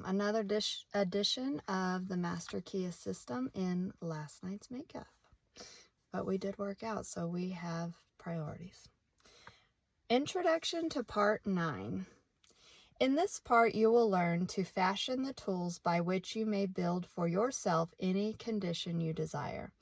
Another edition of the Master Kia system in last night's makeup. But we did work out, so we have priorities. Introduction to Part 9. In this part, you will learn to fashion the tools by which you may build for yourself any condition you desire.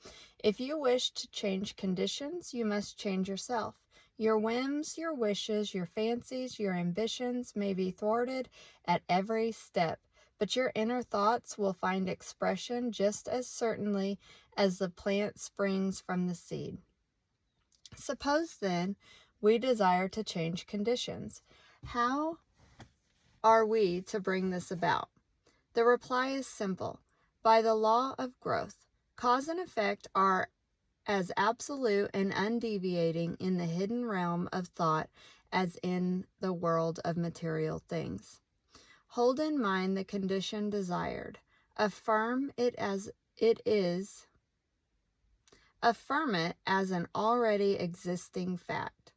If you wish to change conditions, you must change yourself. Your whims, your wishes, your fancies, your ambitions may be thwarted at every step, but your inner thoughts will find expression just as certainly as the plant springs from the seed. Suppose, then, we desire to change conditions. How are we to bring this about? The reply is simple. By the law of growth. Cause and effect are as absolute and undeviating in the hidden realm of thought as in the world of material things. Hold in mind the condition desired. Affirm it as it is. Affirm it as an already existing fact.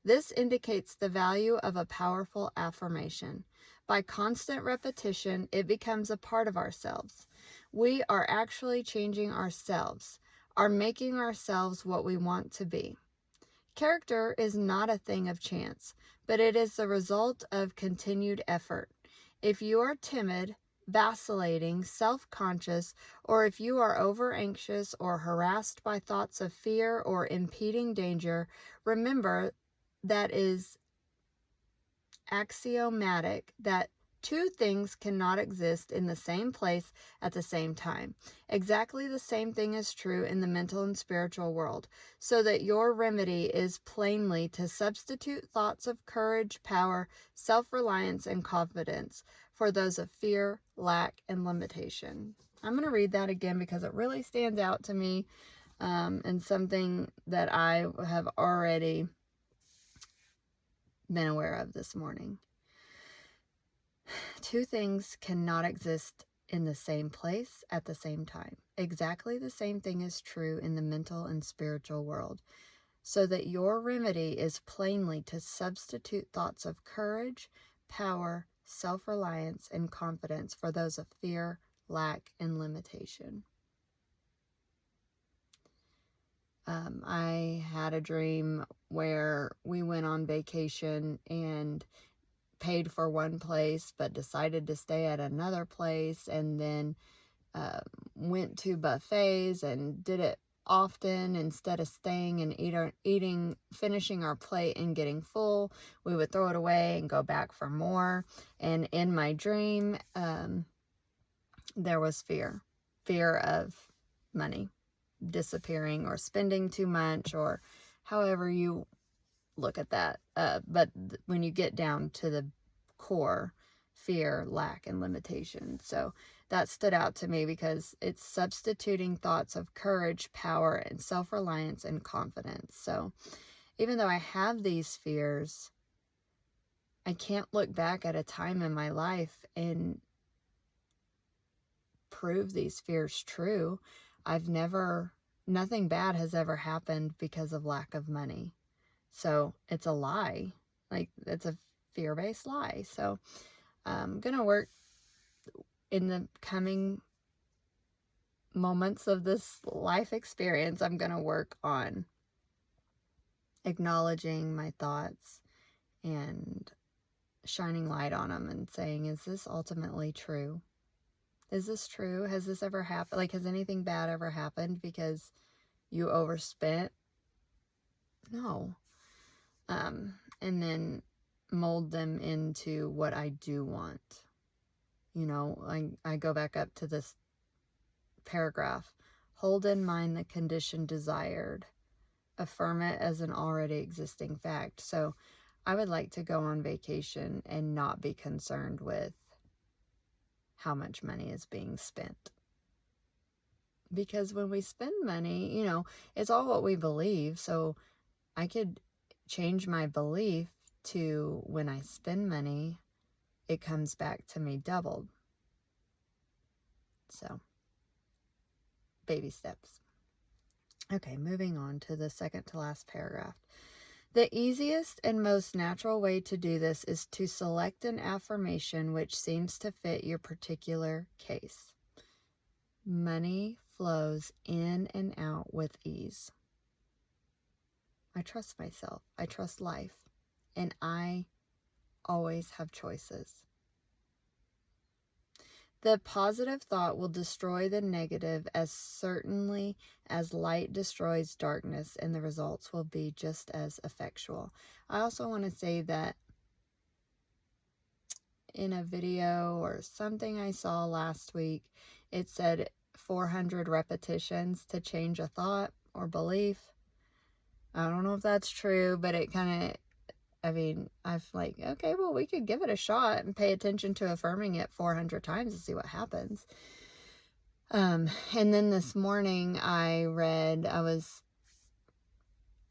This indicates the value of a powerful affirmation. By constant repetition, it becomes a part of ourselves. We are actually changing ourselves, are making ourselves what we want to be. Character is not a thing of chance, but it is the result of continued effort. If you are timid, vacillating, self-conscious, or if you are over-anxious or harassed by thoughts of fear or impending danger, remember that is axiomatic that two things cannot exist in the same place at the same time. Exactly the same thing is true in the mental and spiritual world, so that your remedy is plainly to substitute thoughts of courage, power, self-reliance, and confidence for those of fear, lack, and limitation. I'm going to read that again because it really stands out to me, and something that I have already been aware of this morning. Two things cannot exist in the same place at the same time. Exactly the same thing is true in the mental and spiritual world, so that your remedy is plainly to substitute thoughts of courage, power, self-reliance, and confidence for those of fear, lack, and limitation. I had a dream where we went on vacation and paid for one place but decided to stay at another place, and then went to buffets and did it often. Instead of staying and finishing our plate and getting full, we would throw it away and go back for more. And in my dream, there was fear of money disappearing or spending too much, or however you look at that. But when you get down to the core, fear, lack, and limitation. So that stood out to me because it's substituting thoughts of courage, power, and self-reliance and confidence. So even though I have these fears, I can't look back at a time in my life and prove these fears true. Nothing bad has ever happened because of lack of money. So it's a lie. Like, it's a fear-based lie. So I'm going to work in the coming moments of this life experience. I'm going to work on acknowledging my thoughts and shining light on them and saying, is this ultimately true? Is this true? Has this ever happened? Like, has anything bad ever happened because you overspent? No. And then mold them into what I do want. You know, I go back up to this paragraph. Hold in mind the condition desired. Affirm it as an already existing fact. So I would like to go on vacation and not be concerned with how much money is being spent. Because when we spend money, you know, it's all what we believe. So I could change my belief to when I spend money, it comes back to me doubled. So, baby steps. Okay, moving on to the second to last paragraph. The easiest and most natural way to do this is to select an affirmation which seems to fit your particular case. Money flows in and out with ease. I trust myself. I trust life. And I always have choices. The positive thought will destroy the negative as certainly as light destroys darkness, and the results will be just as effectual. I also want to say that in a video or something I saw last week, it said 400 repetitions to change a thought or belief. I don't know if that's true, but it kind of, I've like, okay, well, we could give it a shot and pay attention to affirming it 400 times and see what happens. And then this morning I was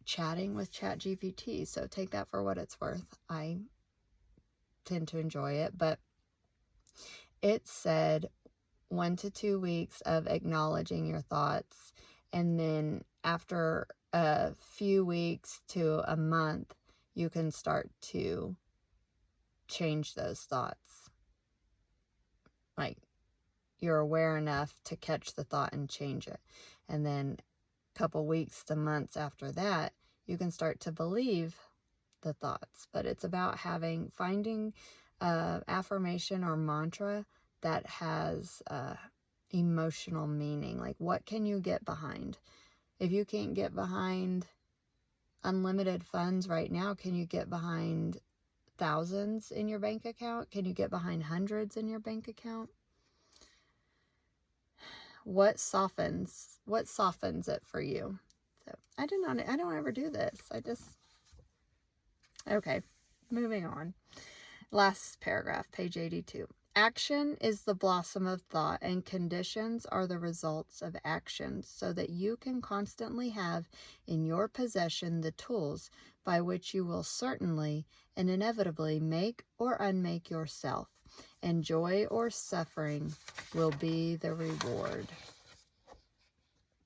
chatting with ChatGPT, so take that for what it's worth. I tend to enjoy it, but it said 1 to 2 weeks of acknowledging your thoughts, and then after a few weeks to a month, you can start to change those thoughts. Like, you're aware enough to catch the thought and change it. And then a couple weeks to months after that, you can start to believe the thoughts. But it's about finding affirmation or mantra that has emotional meaning. Like, what can you get behind? If you can't get behind unlimited funds right now, can you get behind thousands in your bank account? Can you get behind hundreds in your bank account? What softens it for you? So I don't ever do this. Okay, moving on. Last paragraph, page 82. Action is the blossom of thought, and conditions are the results of actions, so that you can constantly have in your possession the tools by which you will certainly and inevitably make or unmake yourself, and joy or suffering will be the reward.